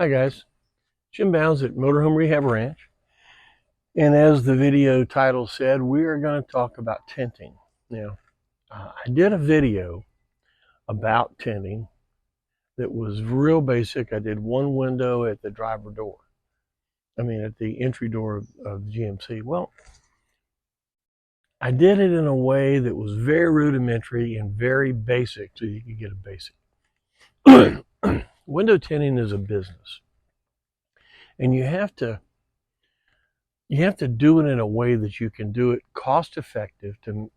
Hi guys, Jim Bounds at Motorhome Rehab Ranch, and as the video title said, we are going to talk about tinting. Now, I did a video about tinting that was real basic. I did one window at the driver door, at the entry door of GMC. Well, I did it in a way that was very rudimentary and very basic, so you could get a basic. Window tinting is a business, and you have to do it in a way that you can do it cost effective to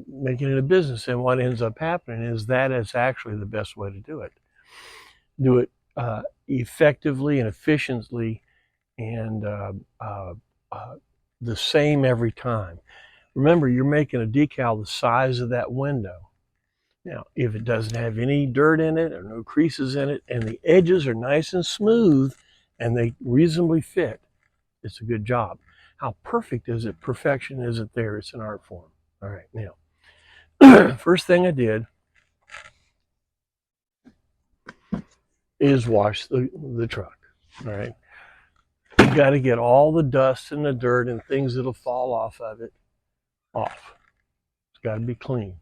making it a business. And what ends up happening is that is actually the best way to do it. Do it effectively and efficiently, and the same every time. Remember, you're making a decal the size of that window. Now, if it doesn't have any dirt in it or no creases in it, and the edges are nice and smooth and they reasonably fit, it's a good job. How perfect is it? Perfection isn't there. It's an art form. All right, now, first thing I did is wash the truck. All right, you got to get all the dust and the dirt and things that'll fall off of it off. It's got to be clean.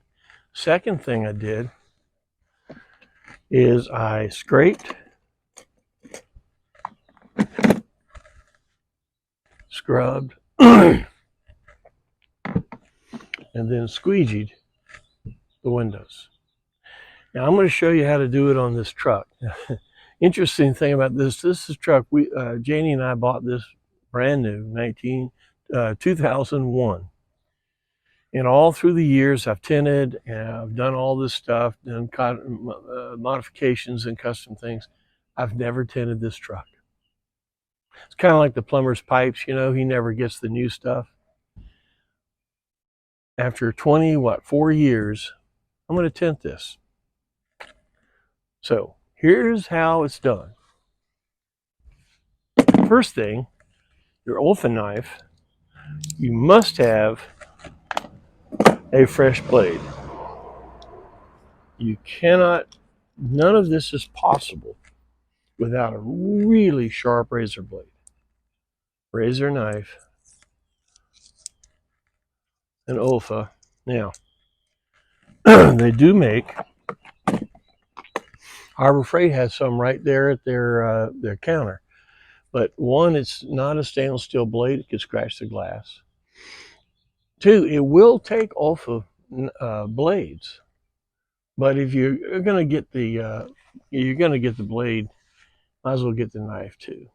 Second thing I did is I scraped, scrubbed, and then squeegeed the windows. Now I'm going to show you how to do it on this truck. Interesting thing about this is truck, Janie and I bought this brand new, 2001. And all through the years I've tinted and I've done all this stuff, done modifications and custom things. I've never tinted this truck. It's kind of like the plumber's pipes, he never gets the new stuff. After 4 years, I'm going to tint this. So here's how it's done. First thing, your Olfa knife, you must have a fresh blade. You cannot, none of this is possible without a really sharp razor blade. Razor knife, an Olfa. Now, they do make, Harbor Freight has some right there at their counter. But one, it's not a stainless steel blade. It could scratch the glass. Two, it will take Olfa blades. But if you're going to get the blade, might as well get the knife too.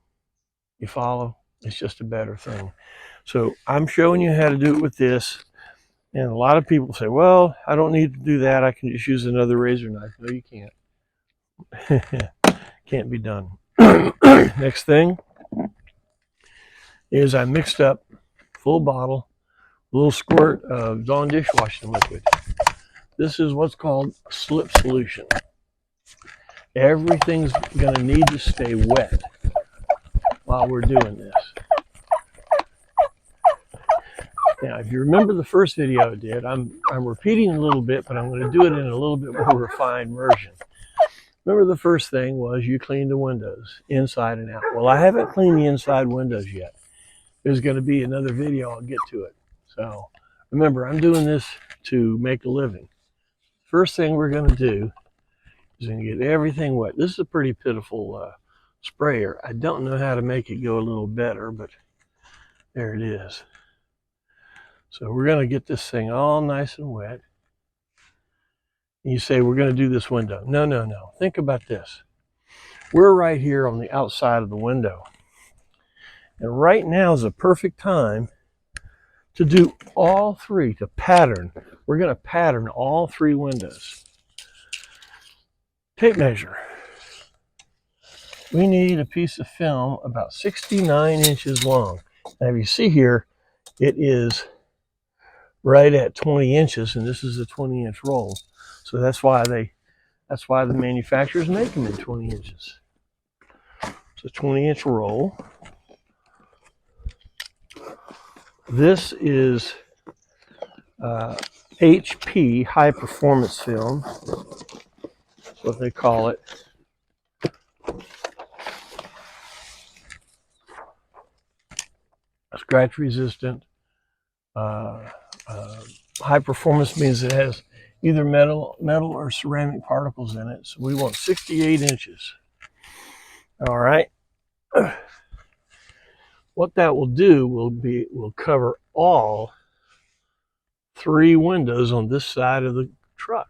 You follow? It's just a better thing. So I'm showing you how to do it with this. And a lot of people say, well, I don't need to do that. I can just use another razor knife. No, you can't. Can't be done. Next thing is I mixed up full bottle, a little squirt of Dawn dishwashing liquid. This is what's called slip solution. Everything's going to need to stay wet while we're doing this. Now, if you remember the first video I did, I'm repeating a little bit, but I'm going to do it in a little bit more refined version. Remember the first thing was you cleaned the windows inside and out. Well, I haven't cleaned the inside windows yet. There's going to be another video. I'll get to it. So remember, I'm doing this to make a living. First thing we're going to do is going to get everything wet. This is a pretty pitiful sprayer. I don't know how to make it go a little better, but there it is. So we're going to get this thing all nice and wet. And you say, we're going to do this window. No, no, no. Think about this. We're right here on the outside of the window. And right now is a perfect time to do all three, to pattern. We're going to pattern all three windows. Tape measure. We need a piece of film about 69 inches long. Now, if you see here, it is right at 20 inches, and this is a 20-inch roll. So that's why the manufacturers make them in 20 inches. It's a 20-inch roll. This is HP high performance film. That's what they call it. scratch resistant. High performance means it has either metal or ceramic particles in it. So we want 68 inches. All right. What that will do will cover all 3 windows on this side of the truck.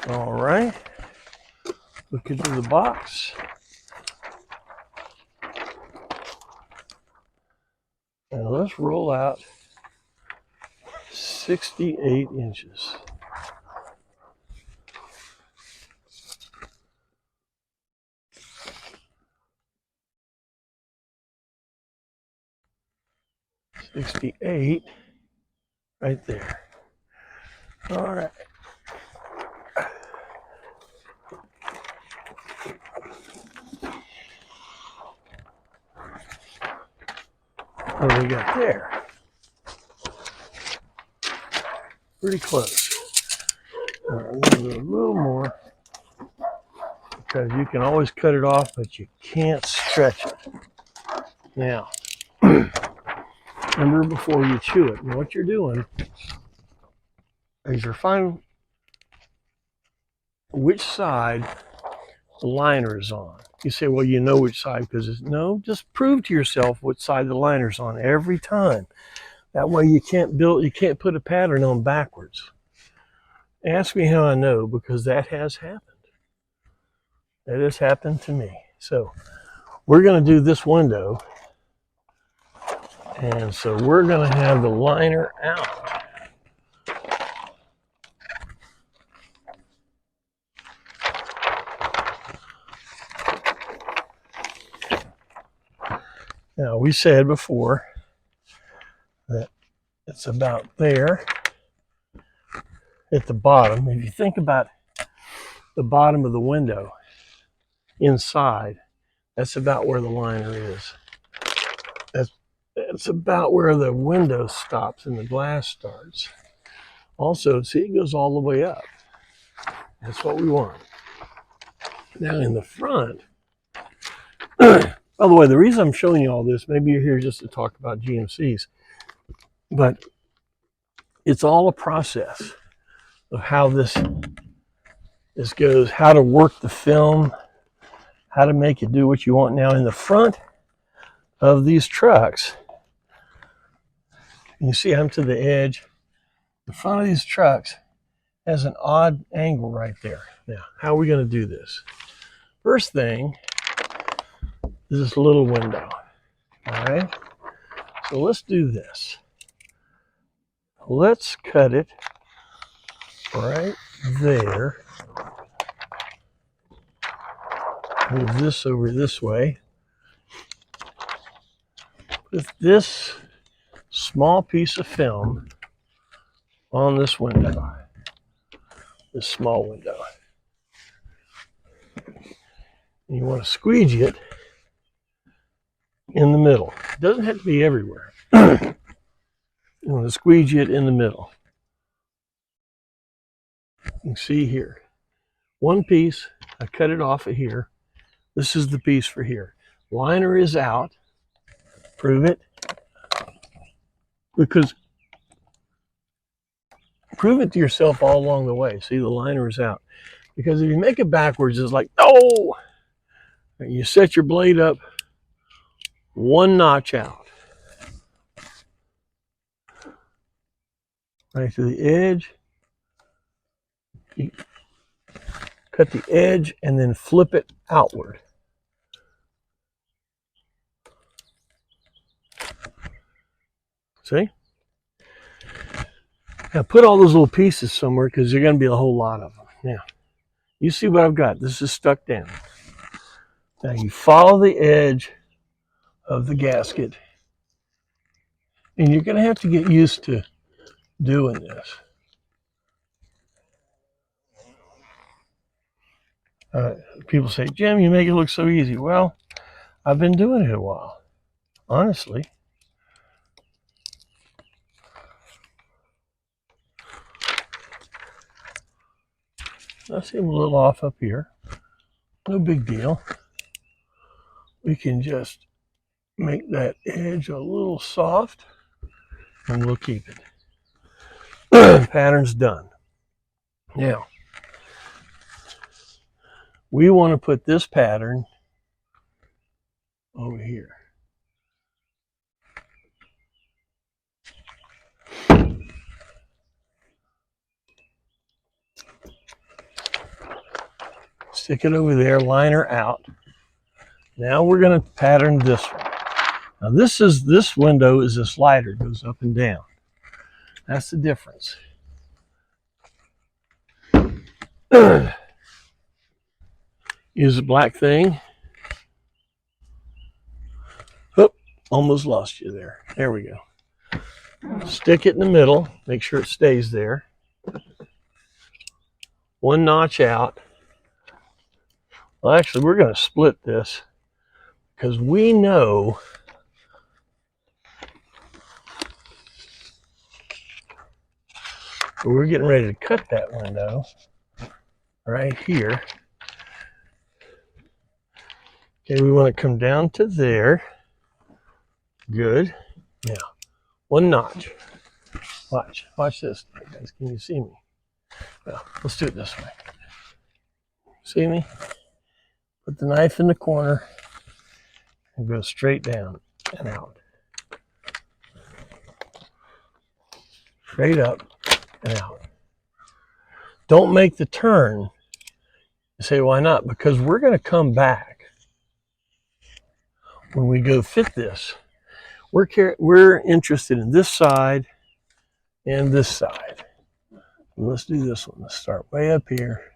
All right. Look into the box. And let's roll out 68 inches. $68 right there. All right. What do we got there? Pretty close. All right, we're gonna do a little more because you can always cut it off, but you can't stretch it. Now, remember before you chew it, and what you're doing is you're finding which side the liner is on. You say, well, you know which side because it's no, just prove to yourself which side the liner's on every time. That way you can't put a pattern on backwards. Ask me how I know, because that has happened. That has happened to me. So we're going to do this window. And so we're going to have the liner out. Now, we said before that it's about there at the bottom. If you think about the bottom of the window inside, that's about where the liner is. That's about where the window stops and the glass starts. Also, see, it goes all the way up. That's what we want. Now in the front, by the way, the reason I'm showing you all this, maybe you're here just to talk about GMCs, but it's all a process of how this goes, how to work the film, how to make it do what you want. Now in the front of these trucks, you see I'm to the edge. The front of these trucks has an odd angle right there. Now, how are we going to do this? First thing is this little window. All right. So let's do this. Let's cut it right there. Move this over this way. Put this small piece of film on this window. This small window. And you want to squeegee it in the middle. It doesn't have to be everywhere. You want to squeegee it in the middle. You can see here. One piece, I cut it off of here. This is the piece for here. Liner is out. Prove it. Because prove it to yourself all along the way. See, the liner is out. Because if you make it backwards, it's like, oh! You set your blade up one notch out. Right to the edge. You cut the edge and then flip it outward. See? Now put all those little pieces somewhere because there's going to be a whole lot of them. Now, you see what I've got. This is stuck down. Now you follow the edge of the gasket, and you're going to have to get used to doing this. People say, Jim, you make it look so easy. Well, I've been doing it a while, honestly. I see I'm a little off up here. No big deal. we can just make that edge a little soft and we'll keep it. Pattern's done. Now, we want to put this pattern over here. Stick it over there, line her out. Now we're going to pattern this one. Now this window is a slider, it goes up and down. That's the difference. Use a black thing. Oop, almost lost you there. There we go. Stick it in the middle, make sure it stays there. One notch out. Well, actually, we're going to split this because we know we're getting ready to cut that window right here. Okay, we want to come down to there. Good. Now, one notch. Watch this, guys. Can you see me? Well, let's do it this way. See me? Put the knife in the corner and go straight down and out. Straight up and out. Don't make the turn. You say, why not? Because we're going to come back when we go fit this. We're interested in this side and this side. Let's do this one. Let's start way up here.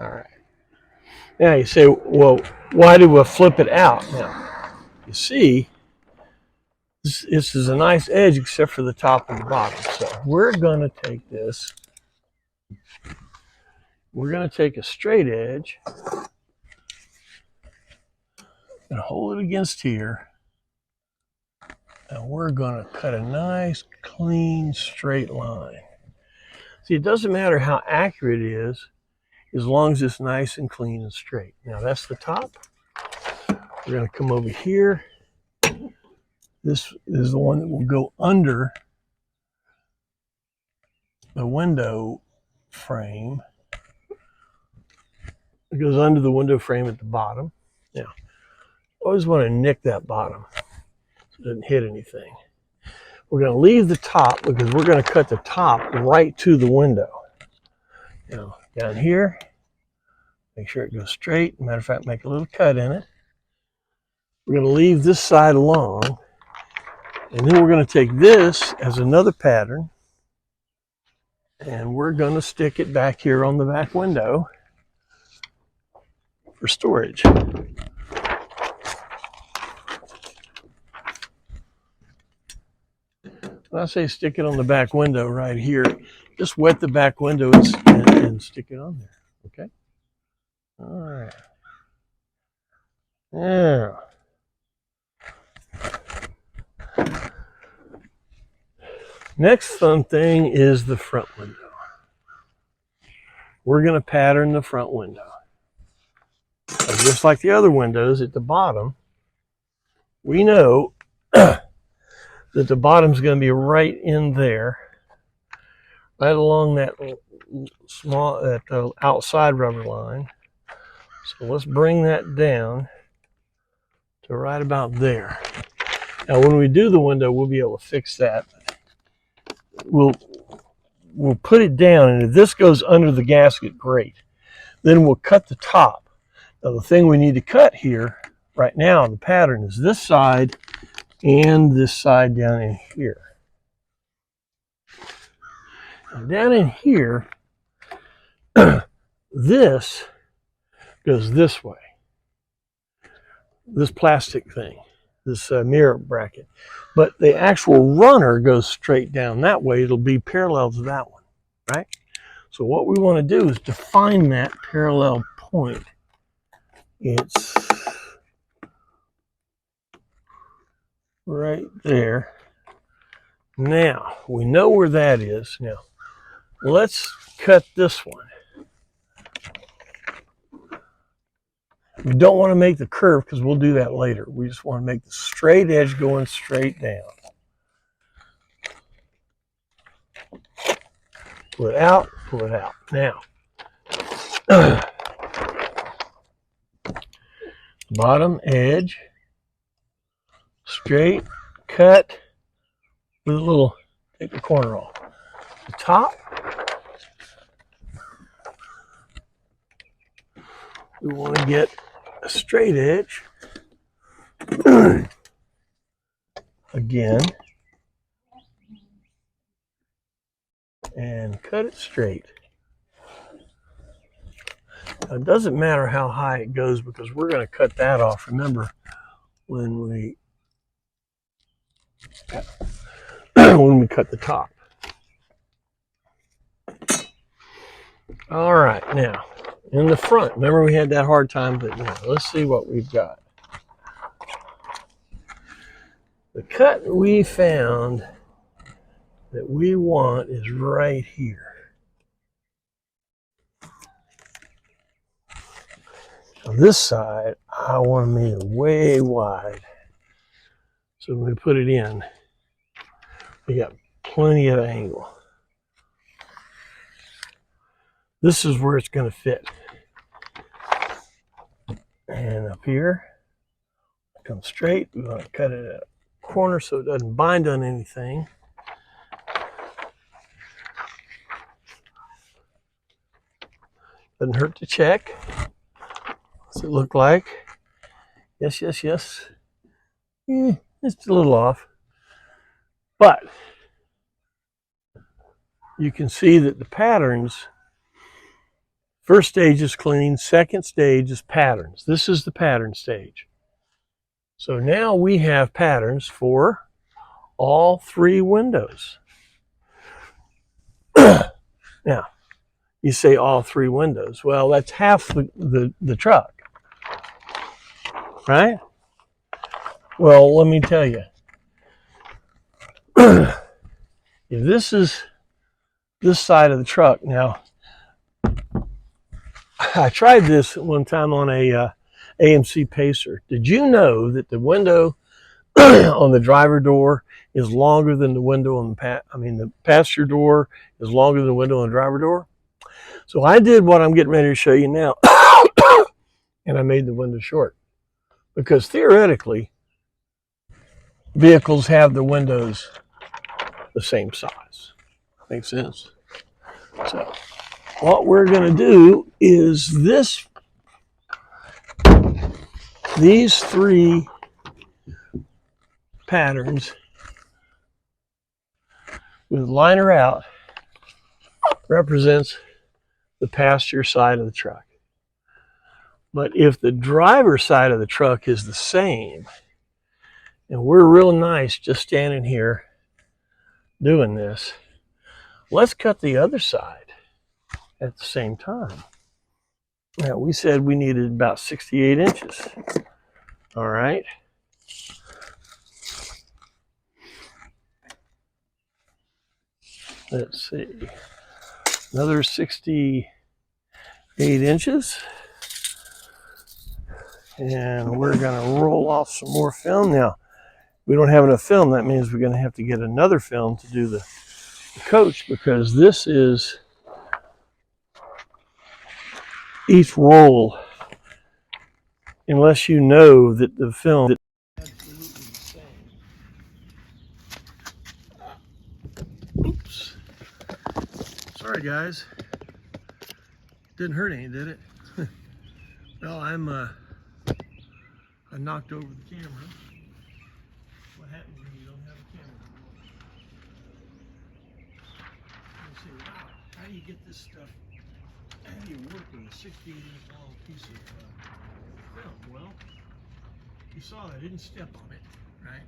All right. Now you say, well, why do I flip it out? Now, you see, this is a nice edge except for the top and the bottom. So we're going to take this. We're going to take a straight edge and hold it against here. And we're going to cut a nice, clean, straight line. See, it doesn't matter how accurate it is as long as it's nice and clean and straight. Now, that's the top. We're going to come over here. This is the one that will go under the window frame. It goes under the window frame at the bottom. Now, always want to nick that bottom so it doesn't hit anything. We're going to leave the top because we're going to cut the top right to the window. Now, down here, make sure it goes straight. Matter of fact, make a little cut in it. We're going to leave this side alone. And then we're going to take this as another pattern. And we're going to stick it back here on the back window for storage. When I say stick it on the back window right here, just wet the back window and stick it on there. Okay? All right. Yeah. Next fun thing is the front window. We're going to pattern the front window. And just like the other windows at the bottom, we know that the bottom's going to be right in there, right along that outside rubber line. So let's bring that down to right about there. Now, when we do the window, we'll be able to fix that. We'll put it down, and if this goes under the gasket, great. Then we'll cut the top. Now, the thing we need to cut here right now, the pattern is this side and this side down in here. Now, down in here, this goes this way. This plastic thing, this mirror bracket. But the actual runner goes straight down that way. It'll be parallel to that one, right? So what we want to do is define that parallel point. It's right there. Now, we know where that is. Now, let's cut this one. We don't want to make the curve because we'll do that later. We just want to make the straight edge going straight down. Pull it out, pull it out. Now, bottom edge, straight, cut with a little, take the corner off. The top, we want to get a straight edge. Again, and cut it straight. Now, it doesn't matter how high it goes because we're going to cut that off. Remember, when we cut the top. All right, now in the front. Remember, we had that hard time, but now let's see what we've got. The cut we found that we want is right here. On this side, I want to make it way wide. So when we put it in, we got plenty of angle. This is where it's going to fit. And up here, come straight. We want to cut it at a corner so it doesn't bind on anything. Doesn't hurt to check. What's it look like? Yes, yes, yes. It's a little off. But you can see that the patterns, first stage is clean, second stage is patterns. This is the pattern stage. So now we have patterns for all three windows. Now, you say all three windows. Well, that's half the truck, right? Well, let me tell you. If this is this side of the truck, now, I tried this one time on a AMC Pacer. Did you know that the window on the driver door is longer than the window on the passenger door is longer than the window on the driver door? So I did what I'm getting ready to show you now, and I made the window short because theoretically, vehicles have the windows the same size. Makes sense? So what we're going to do is these three patterns with liner out represents the passenger side of the truck. But if the driver's side of the truck is the same, and we're real nice just standing here doing this, let's cut the other side at the same time. Now, we said we needed about 68 inches. All right. Let's see. Another 68 inches. And we're going to roll off some more film. Now, we don't have enough film. That means we're going to have to get another film to do the coach, because this is each roll, unless you know that the film is absolutely the same. Oops. Sorry, guys. Didn't hurt any, did it? Well, I knocked over the camera. What happens when you don't have a camera? You say, wow, how do you get this stuff? How do you work with a 68-inch long piece of film? Well, you saw I didn't step on it, right?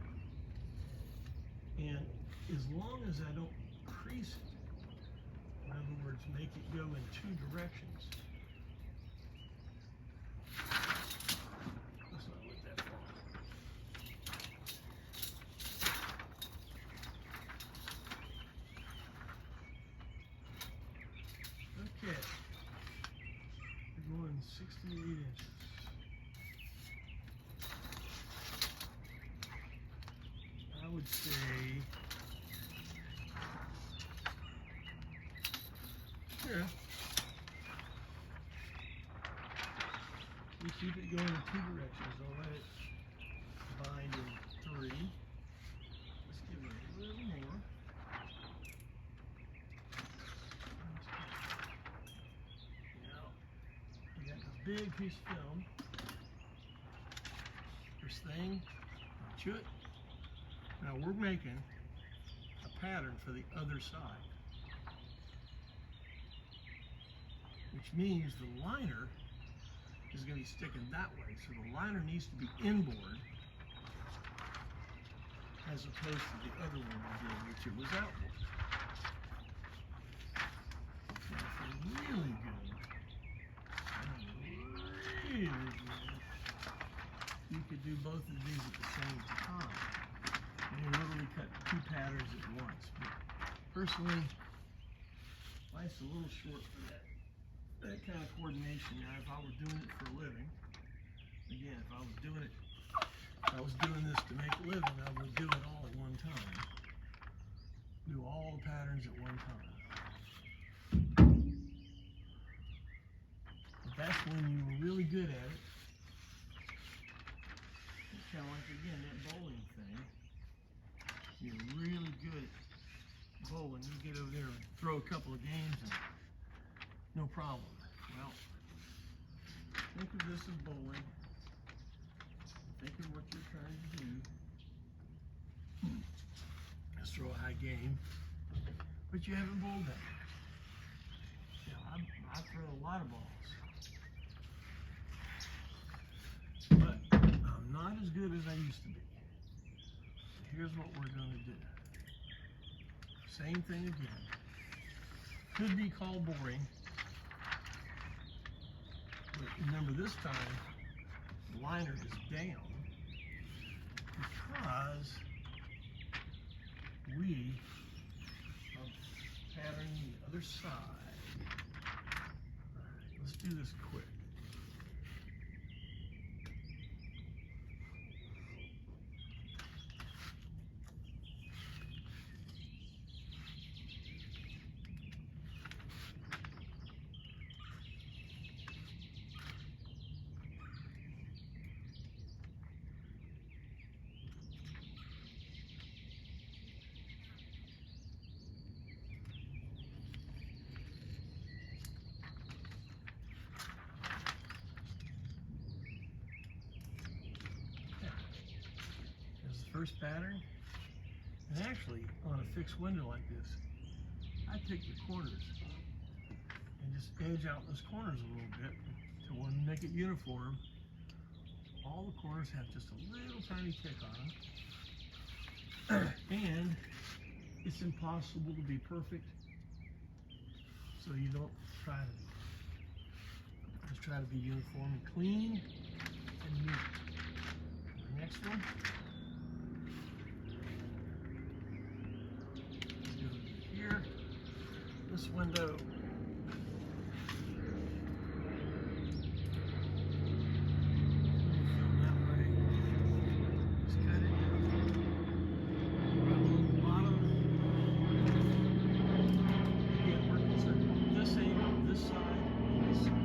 And as long as I don't crease it, in other words, make it go in two directions. Let's not let that fall. Okay. We're going 68 inches. would say here. We keep it going in 2 directions. Don't let it bind in 3. Let's give it a little more. Now, we got this big piece of film. First thing, chew it. Now we're making a pattern for the other side, which means the liner is going to be sticking that way. So the liner needs to be inboard as opposed to the other one we did, which it was outboard. Now for really good, you could do both of these at the same time. And you literally cut 2 patterns at once. But personally, life's a little short for that kind of coordination. Now, if I were doing it for a living, again, if I was doing this to make a living, I would do it all at one time. Do all the patterns at one time. But that's when you were really good at it. It's kind of like, again, that bowling thing. You're really good at bowling. You get over there and throw a couple of games and no problem. Well, think of this as bowling. Think of what you're trying to do. Let's throw a high game, but you haven't bowled that. You know, I throw a lot of balls, but I'm not as good as I used to be. Here's what we're going to do. Same thing again. Could be called boring. But remember, this time the liner is down because we are patterning the other side. All right, let's do this quick. First pattern, and actually on a fixed window like this, I take the corners and just edge out those corners a little bit to one make it uniform. All the corners have just a little tiny tick on them, and it's impossible to be perfect, so you don't try to be. Just try to be uniform and clean and neat. The next one. Here, this window. Film that way. Just cut it. Rub along the bottom. Again, we're concerned about this angle, this side, and this side.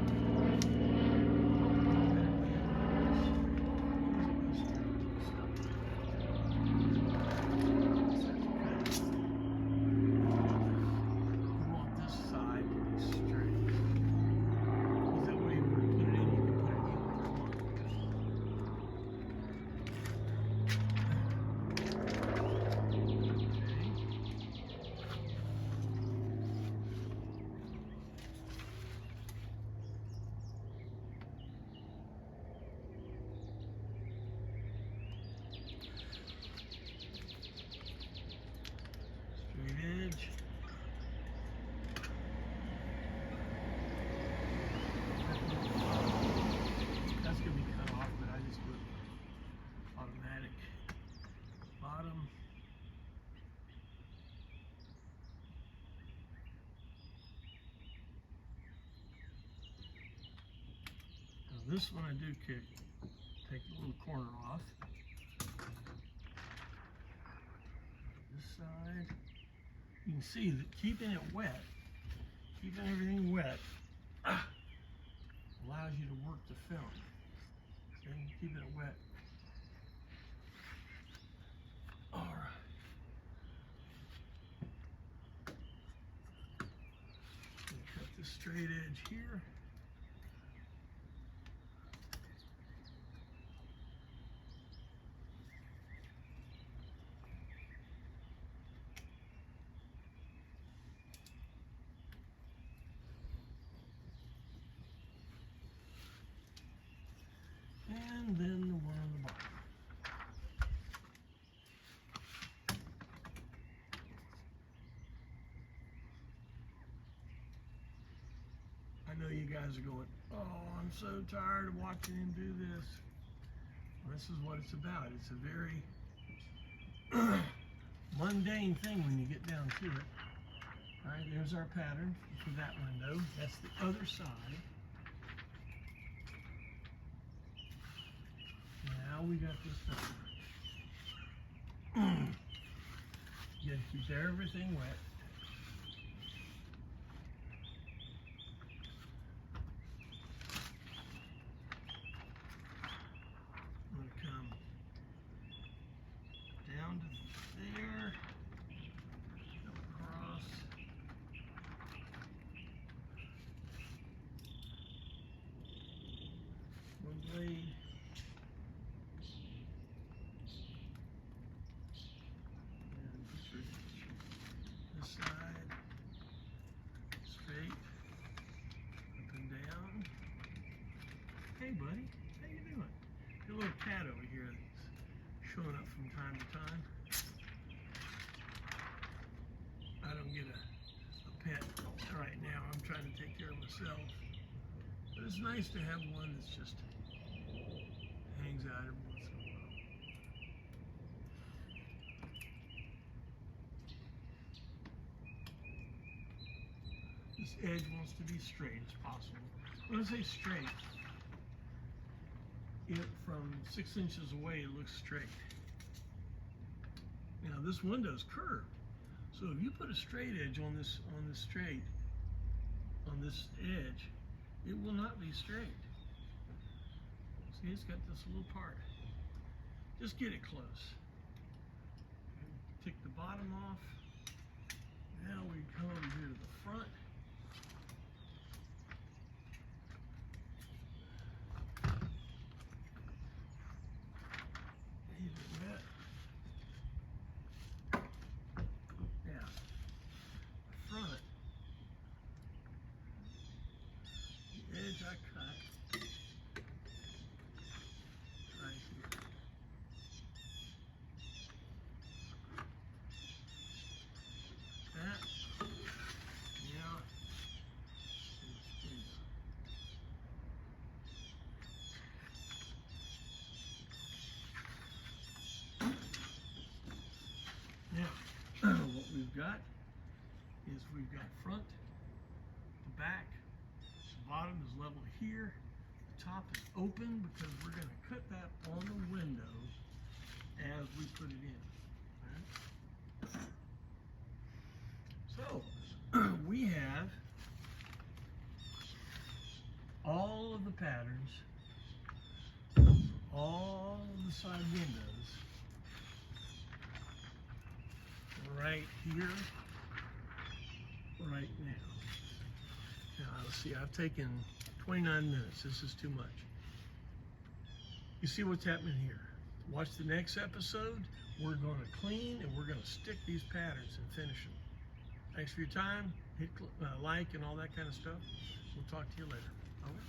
Edge. That's going to be cut off, but I just put automatic bottom. Now this one I do take the little corner off. You can see that keeping it wet, keeping everything wet, allows you to work the film. Okay, keeping it wet. All right. Cut the straight edge here. And then the one on the bottom. I know you guys are going, oh, I'm so tired of watching him do this. Well, this is what it's about. It's a very mundane thing when you get down to it. All right, there's our pattern for that window. That's the other side. Now we got this one. You gotta keep everything wet. I'm gonna come down to there, come across. One blade. This side, straight, up and down. Hey buddy, how you doing? Your little cat over here that's showing up from time to time. I don't get a pet right now. I'm trying to take care of myself. But it's nice to have one that's just hangs out every once in a while. This edge wants to be straight as possible. When I say straight, from 6 inches away it looks straight. Now this window's curved, so if you put a straight edge on this edge, it will not be straight. See, it's got this little part. Just get it close. Take the bottom off. Now we come over here to the front. Edge I cut right here. That now what we've got is we've got front to back. The bottom is level here. The top is open because we're going to cut that on the window as we put it in. Right? So we have all of the patterns, all of the side windows right here, right now. Now, let's see, I've taken 29 minutes. This is too much. You see what's happening here. Watch the next episode. We're going to clean and we're going to stick these patterns and finish them. Thanks for your time. Hit like and all that kind of stuff. We'll talk to you later. Over.